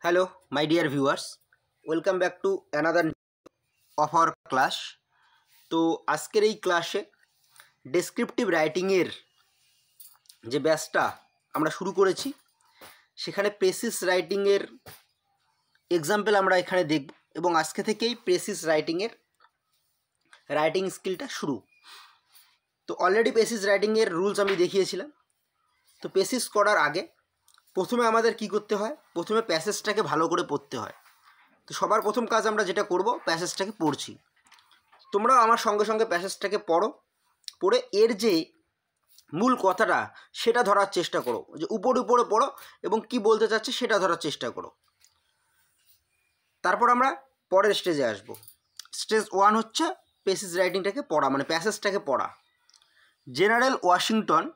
Hello, my dear viewers. Welcome back to another of our class. তো আজকের এই ক্লাসে ডেসক্রিপটিভ রাইটিংয়ের যে ব্যাচটা আমরা শুরু করেছি সেখানে প্রেসিস রাইটিংয়ের এক্সাম্পল আমরা এখানে দেখব এবং আজকে থেকেই প্রেসিস রাইটিংয়ের রাইটিং স্কিলটা শুরু। তো অলরেডি প্রেসিস রাইটিংয়ের রুলস আমি দেখিয়েছিলাম। তো প্রেসিস করার আগে প্রথমে আমাদের কি করতে হয়, প্রথমে প্যাসেজটাকে ভালো করে পড়তে হয়। তো সবার প্রথম কাজ আমরা যেটা করব, প্যাসেজটাকে পড়ছি। তোমরাও আমার সঙ্গে সঙ্গে প্যাসেজটাকে পড়ো, পড়ে এর যে মূল কথাটা সেটা ধরার চেষ্টা করো, যে উপরে পড়ো এবং কি বলতে চাচ্ছে সেটা ধরার চেষ্টা করো। তারপর আমরা পরের স্টেজে আসব। স্টেজ 1 হচ্ছে প্রেসিস রাইটিংটাকে পড়া, মানে প্যাসেজটাকে পড়া। General Washington,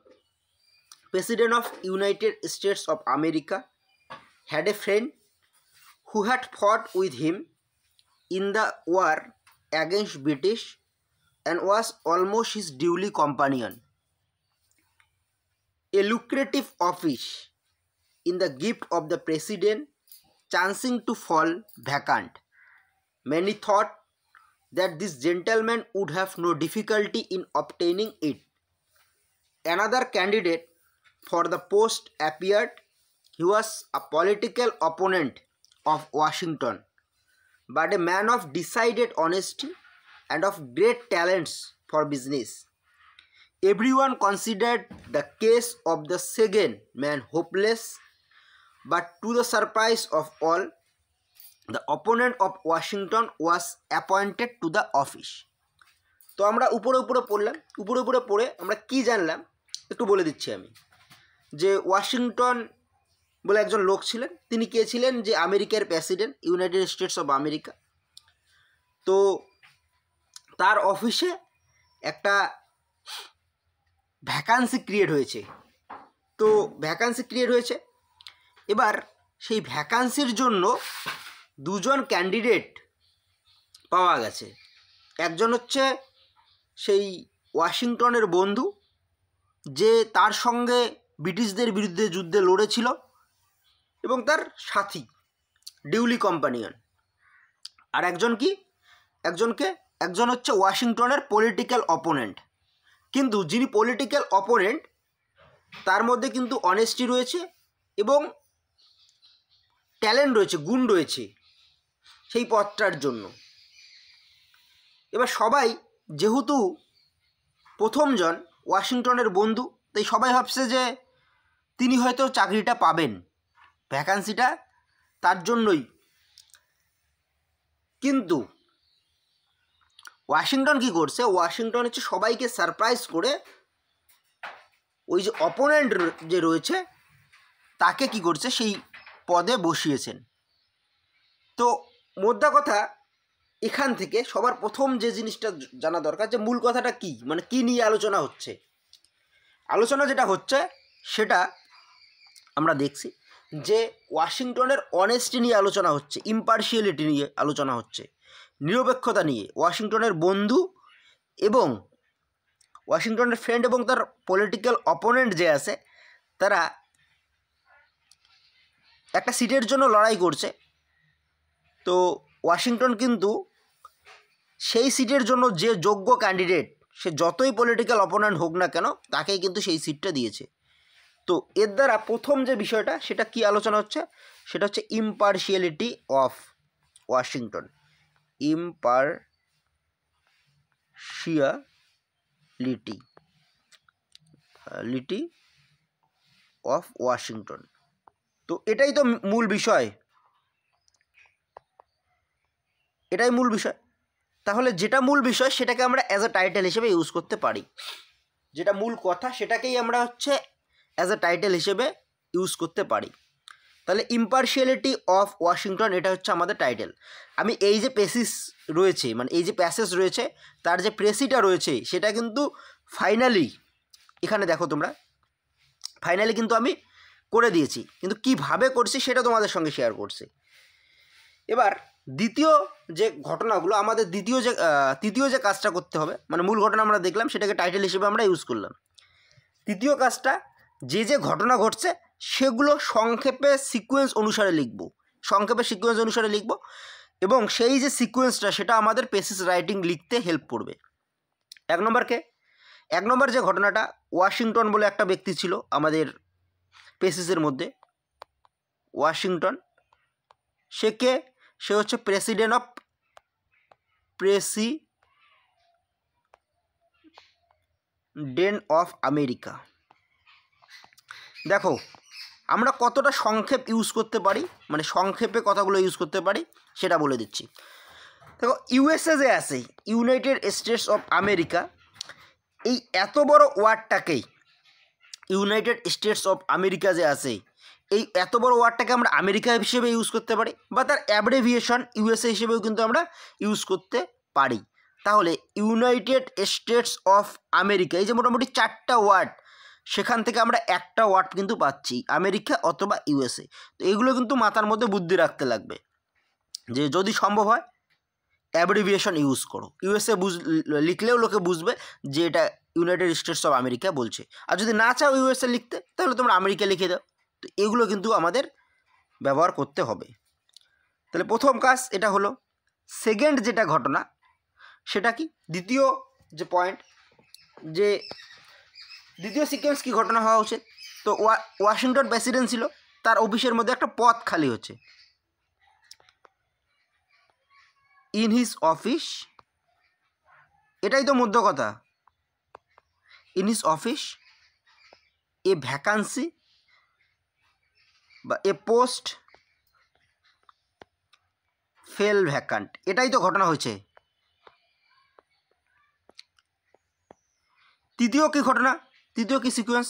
President of United States of America, had a friend who had fought with him in the war against British and was almost his daily companion. A lucrative office in the gift of the president chancing to fall vacant, many thought that this gentleman would have no difficulty in obtaining it. Another candidate for the post appeared. He was a political opponent of Washington, but a man of decided honesty and of great talents for business. Everyone considered the case of the second man hopeless, but to the surprise of all, the opponent of Washington was appointed to the office. তো আমরা উপরে পড়লাম, উপরে পড়ে আমরা কি জানলাম একটু বলে দিচ্ছি আমি। যে ওয়াশিংটন বলে একজন লোক ছিলেন, তিনি কে ছিলেন, যে আমেরিকার president, United states of America. তো তার অফিসে একটা ভ্যাকান্সি ক্রিয়েট হয়েছে। এবার সেই ভ্যাকান্সির জন্য দুজন ক্যান্ডিডেট পাওয়া গেছে। একজন হচ্ছে সেই ওয়াশিংটনের বন্ধু, যে তার সঙ্গে ব্রিটিশদের বিরুদ্ধে যুদ্ধে লড়েছিল, এবং তার সাথী, ডিউলি কম্পানিয়ন। আর একজন হচ্ছে ওয়াশিংটনের পলিটিক্যাল অপোনেন্ট। কিন্তু যিনি পলিটিক্যাল অপোনেন্ট তার মধ্যে কিন্তু অনেস্টি রয়েছে এবং ট্যালেন্ট রয়েছে, গুণ রয়েছে সেই পদটার জন্য। এবার সবাই, যেহেতু প্রথমজন ওয়াশিংটনের বন্ধু, তাই সবাই ভাবছে যে তিনি হয়তো চাকরিটা পাবেন, ভ্যাকান্সিটা তার জন্যই। কিন্তু ওয়াশিংটন কি করছে, ওয়াশিংটন হচ্ছে সবাইকে সারপ্রাইজ করে ওই যে অপোনেন্ট যে রয়েছে তাকে কি করছে, সেই পদে বসিয়েছেন। তো মোদ্দা কথা, এখান থেকে সবার প্রথম যে জিনিসটা জানা দরকার, যে মূল কথাটা কি, মানে কি নিয়ে আলোচনা হচ্ছে। আলোচনা যেটা হচ্ছে সেটা আমরা দেখছি যে ওয়াশিংটনের অনেস্টি নিয়ে আলোচনা হচ্ছে, ইম্পার্শিয়ালিটি নিয়ে আলোচনা হচ্ছে, নিরপেক্ষতা নিয়ে। ওয়াশিংটনের বন্ধু এবং ওয়াশিংটনের ফ্রেন্ড এবং তার পলিটিক্যাল অপোনেন্ট যে আছে, তারা একটা সিটের জন্য লড়াই করছে। তো ওয়াশিংটন কিন্তু সেই সিটের জন্য যে যোগ্য ক্যান্ডিডেট, সে যতই পলিটিক্যাল অপোনেন্ট হোক না কেন, তাকেই কিন্তু সেই সিটটা দিয়েছে। তো এর দ্বারা প্রথম যে বিষয়টা, সেটা কি আলোচনা হচ্ছে, সেটা হচ্ছে ইম্পার্শিয়ালিটি অফ ওয়াশিংটন। ইম্পার্শিয়ালিটি of Washington. তো এটাই তো মূল বিষয়, এটাই মূল বিষয়। তাহলে যেটা মূল বিষয় সেটাকে আমরা অ্যাজ এ টাইটেল হিসেবে ইউজ করতে পারি। যেটা মূল কথা সেটাকেই আমরা হচ্ছে অ্যাজ এ টাইটেল হিসেবে ইউজ করতে পারি। তাহলে ইম্পার্শিয়ালিটি অফ ওয়াশিংটন, এটা হচ্ছে আমাদের টাইটেল। আমি এই যে প্রেসিস রয়েছে, মানে এই যে প্যাসেজ রয়েছে, তার যে প্রেসিটা রয়েছে, সেটা কিন্তু ফাইনালি, এখানে দেখো তোমরা, ফাইনালি কিন্তু আমি করে দিয়েছি, কিন্তু কিভাবে করছি সেটা তোমাদের সঙ্গে শেয়ার করছি। এবার দ্বিতীয় যে ঘটনাগুলো, আমাদের তৃতীয় যে কাজটা করতে হবে, মানে মূল ঘটনা আমরা দেখলাম, সেটাকে টাইটেল হিসেবে আমরা ইউজ করলাম। তৃতীয় কাজটা, যে ঘটনা ঘটছে সেগুলো সংক্ষেপে সিকোয়েন্স অনুসারে লিখব। সংক্ষেপে সিকোয়েন্স অনুসারে লিখব এবং সেই যে সিকোয়েন্সটা সেটা আমাদের পেসিস রাইটিং লিখতে হেল্প করবে। এক নম্বর যে ঘটনাটা, ওয়াশিংটন বলে একটা ব্যক্তি ছিল আমাদের পেসিসের মধ্যে। ওয়াশিংটন, সে হচ্ছে প্রেসিডেন্ট অফ আমেরিকা। দেখো আমরা কতটা সংক্ষেপ ইউজ করতে পারি, মানে সংক্ষেপে কথাগুলো ইউজ করতে পারি সেটা বলে দিচ্ছি। দেখো ইউএসএ যে আছে, ইউনাইটেড স্টেটস অফ আমেরিকা, এই এত বড় ওয়ার্ডটাকেই, ইউনাইটেড স্টেটস অফ আমেরিকা যে আছে, এই এত বড় ওয়ার্ডটাকে আমরা আমেরিকা হিসেবে ইউজ করতে পারি বা তার অ্যাব্রিভিয়েশন ইউএসএ হিসেবেও কিন্তু আমরা ইউজ করতে পারি। তাহলে ইউনাইটেড স্টেটস অফ আমেরিকা, এই যে মোটামুটি 4টা ওয়ার্ড, সেখান থেকে আমরা একটা ওয়ার্ড কিন্তু পাচ্ছি, আমেরিকা অথবা ইউএসএ। তো এগুলো কিন্তু মাথার মধ্যে বুদ্ধি রাখতে লাগবে যে যদি সম্ভব হয় অ্যাব্রিভিয়েশন ইউজ করো। ইউএসএ লিখলেও লোকে বুঝবে যে এটা ইউনাইটেড স্টেটস অফ আমেরিকা বলছে। আর যদি না চাও ইউএসএ লিখতে, তাহলে তোমরা আমেরিকা লিখে দাও। তো এগুলো কিন্তু আমাদের ব্যবহার করতে হবে। তাহলে প্রথম কাজ এটা হলো। সেকেন্ড যেটা ঘটনা সেটা কি, দ্বিতীয় যে পয়েন্ট, যে দ্বিতীয় সিকোয়েন্স কি ঘটনা হওয়া উচিত। তো ওয়াশিংটন প্রেসিডেন্ট ছিল, তার অফিসের মধ্যে একটা পদ খালি হচ্ছে। ইন হিজ অফিস, এটাই তো মধ্য কথা, in his office A vacancy বা এ পোস্ট ফেল ভ্যাকান্ট, এটাই তো ঘটনা হয়েছে। তৃতীয় কি ঘটনা, তৃতীয় কি সিকোয়েন্স,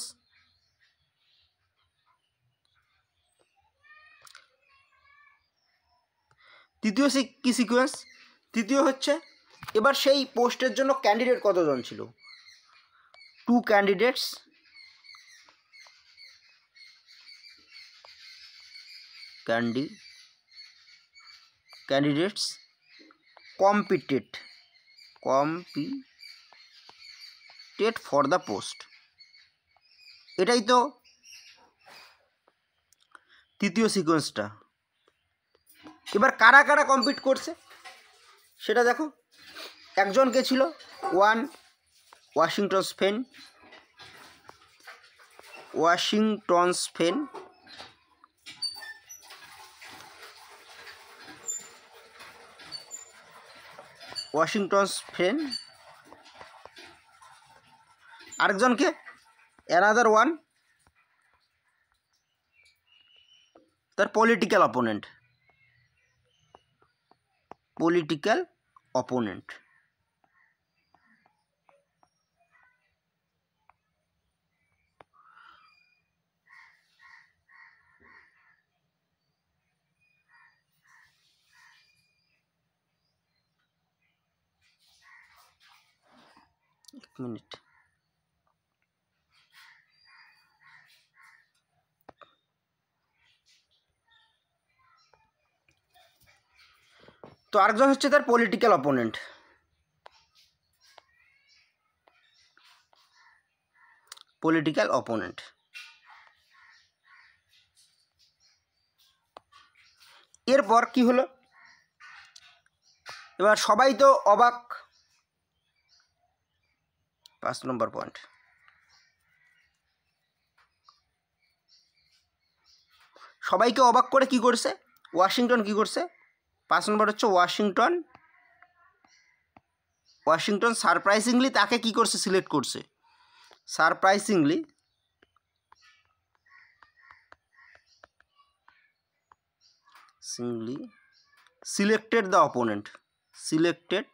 তৃতীয় কি সিকোয়েন্স, তৃতীয় হচ্ছে এবার সেই পোস্টের জন্য ক্যান্ডিডেট কতজন ছিল, 2 candidates competed for the post, এটাই তো তৃতীয় সিকোয়েন্সটা। এবার কারা কারা কম্পিট করছে সেটা দেখো। একজন কে ছিল, ওয়াশিংটন স্পেন, আরেকজনকে অ্যানাদার ওয়ান তার পলিটিক্যাল অপোনেন্ট। এক মিনিট, তো আরেকজন হচ্ছে তার পলিটিক্যাল অপোনেন্ট। এরপর কি হলো, এবার সবাই তো অবাক। 5 নম্বর পয়েন্ট, সবাইকে অবাক করে কি করছে ওয়াশিংটন, কি করছে। 5 নম্বর হচ্ছে ওয়াশিংটন সারপ্রাইজিংলি তাকে কি করছে, সিলেক্ট করছে। Surprisingly selected the opponent, selected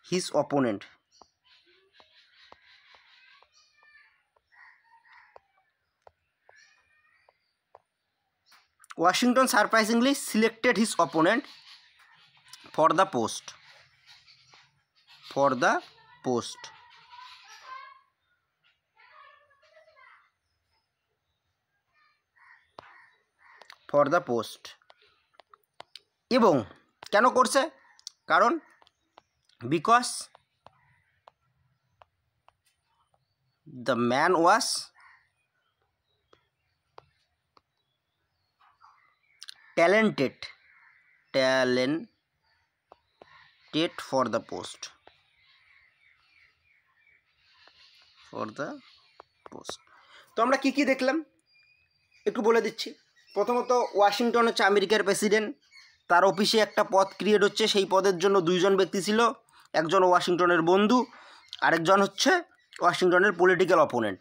his opponent, Washington surprisingly selected his opponent for the post. এবং কেন করছে, কারণ because the man was talented for the post. তো আমরা কি দেখলাম একটু বলে দিচ্ছি। প্রথমত ওয়াশিংটন হচ্ছে আমেরিকার প্রেসিডেন্ট, তার অফিসে একটা পদ ক্রিয়েট হচ্ছে, সেই পদের জন্য দুইজন ব্যক্তি ছিল, একজন ওয়াশিংটনের বন্ধু, আরেকজন হচ্ছে ওয়াশিংটনের পলিটিক্যাল অপোনেন্ট।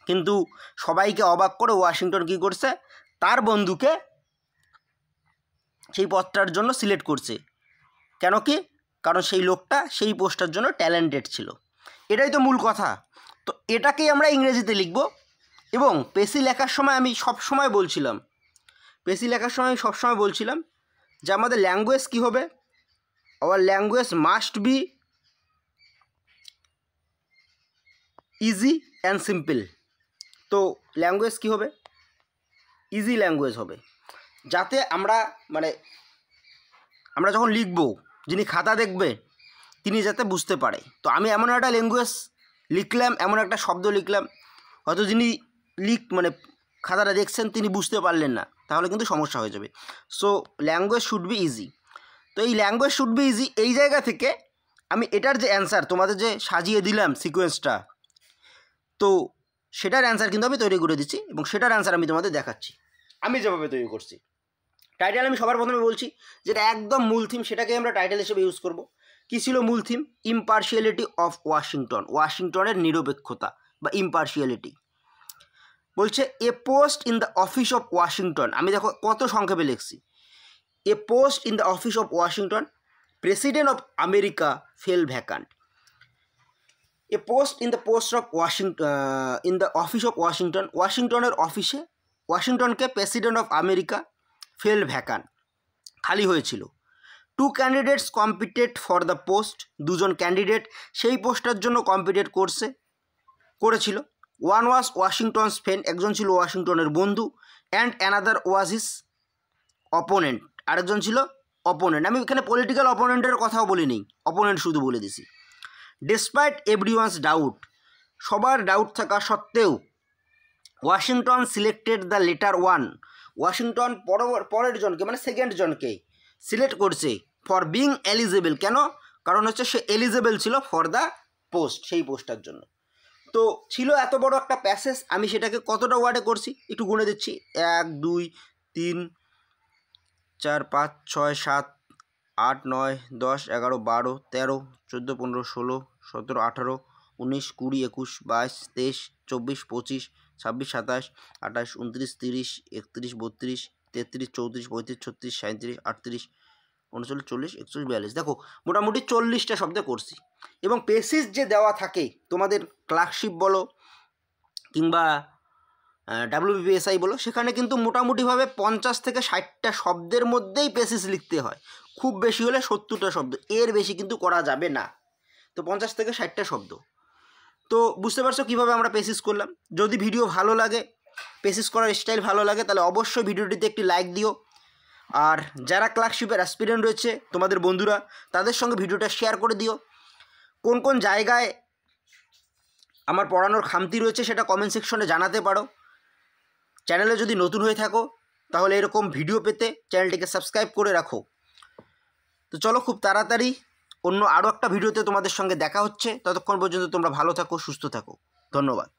কিন্তু সবাইকে অবাক করে ওয়াশিংটন কী করছে, তার বন্ধুকে সেই পদটার জন্য সিলেক্ট করছে। কেন কি? কারণ সেই লোকটা সেই পোস্টটার জন্য ট্যালেন্টেড ছিল। এটাই তো মূল কথা। তো এটাকেই আমরা ইংরেজিতে লিখব। এবং পেসি লেখার সময় আমি সবসময় বলছিলাম যে আমাদের ল্যাঙ্গুয়েজ কী হবে, our language must be easy and simple. তো ল্যাঙ্গুয়েজ কী হবে? ইজি ল্যাঙ্গুয়েজ হবে, যাতে আমরা যখন লিখব, যিনি খাতা দেখবে তিনি যাতে বুঝতে পারে। তো আমি এমন একটা ল্যাঙ্গুয়েজ লিখলাম, এমন একটা শব্দ লিখলাম, হয়তো যিনি খাতাটা দেখছেন তিনি বুঝতে পারলেন না, তাহলে কিন্তু সমস্যা হয়ে যাবে। So language should be easy. তো এই ল্যাঙ্গুয়েজ শুড বি ইজি, এই জায়গা থেকে আমি এটার যে অ্যান্সার তোমাদের যে সাজিয়ে দিলাম সিকোয়েন্সটা, তো সেটার অ্যান্সার কিন্তু আমি তৈরি করে দিচ্ছি এবং সেটার অ্যান্সার আমি তোমাদের দেখাচ্ছি আমি যেভাবে তৈরি করছি। টাইটেল আমি সবার প্রথমে বলছি, যেটা একদম মূল থিম, সেটাকে আমরা টাইটেল হিসেবে ইউজ করব। কী ছিল মূল থিম? ইম্পার্শিয়ালিটি অফ ওয়াশিংটন, ওয়াশিংটনের নিরপেক্ষতা বা ইম্পার্শিয়ালিটি। বলছে a post in the office of Washington, আমি দেখো কত সংক্ষেপে লিখছি, a post in the office of Washington, president of America fell vacant. A post in the office of Washington, ওয়াশিংটনের অফিসে ওয়াশিংটনকে president of America fell vacant, খালি হয়েছিল। Two candidates competed for the post, দুজন ক্যান্ডিডেট সেই পোস্টটার জন্য কম্পিটেট করেছিল। ওয়ান ওয়াজ ওয়াশিংটনস ফ্রেন্ড, একজন ছিল ওয়াশিংটনের বন্ধু, and another was his opponent, আরেকজন ছিল অপোনেন্ট। আমি এখানে পলিটিক্যাল অপোনেন্টের কথাও বলিনি, অপোনেন্ট শুধু বলে দিছি। ডিসপাইট এভরিওয়ানস ডাউট, সবার ডাউট থাকা সত্ত্বেও Washington selected the letter one, Washington পরের জনকে সেকেন্ড জনকে সিলেক্ট করছে ফর বিং এলিজেবল। কেন? কারণ হচ্ছে সে এলিজেবল ছিল ফর দ্য পোস্ট, সেই পোস্টটার জন্য। তো ছিল এত বড় একটা প্যাসেজ, আমি সেটাকে কতটা ওয়ার্ডে করছি একটু গুনে দিচ্ছি। 1 2 3 4 5 6 7 8 9 10 11 12 13 14 15 16 17 18 19 20 21 22 23 24 25 26 27 28 29 30 31 32 33 34 35 36 37 38 39 40 41 42, দেখো মোটামুটি 40টা শব্দে করছি। এবং পেসিস যে দেওয়া থাকে তোমাদের ক্লার্কশিপ বলো কিংবা WBPSI বলো, সেখানে কিন্তু মোটামুটিভাবে 50 থেকে 60টা শব্দের মধ্যেই পেসিস লিখতে হয়, খুব বেশি হলে 70টা শব্দ, এর বেশি কিন্তু করা যাবে না। তো 50 থেকে 60টা শব্দ। তো বুঝতে পারছো কীভাবে আমরা পেসিস করলাম। যদি ভিডিও ভালো লাগে, পেসিস করার স্টাইল ভালো লাগে, তাহলে অবশ্যই ভিডিওটিতে একটি লাইক দিও। আর যারা ক্লার্কশিপের অ্যাসপিরেন্ট রয়েছে তোমাদের বন্ধুরা, তাদের সঙ্গে ভিডিওটা শেয়ার করে দিও। কোন কোন জায়গায় আমার পড়ানোর খামতি রয়েছে সেটা কমেন্ট সেকশনে জানাতে পারো। চ্যানেলে যদি নতুন হয়ে থাকো তাহলে এরকম ভিডিও পেতে চ্যানেলটিকে সাবস্ক্রাইব করে রাখো। তো চলো খুব তাড়াতাড়ি অন্য আরও একটা ভিডিওতে তোমাদের সঙ্গে দেখা হচ্ছে। ততক্ষণ পর্যন্ত তোমরা ভালো থাকো, সুস্থ থাকো। ধন্যবাদ।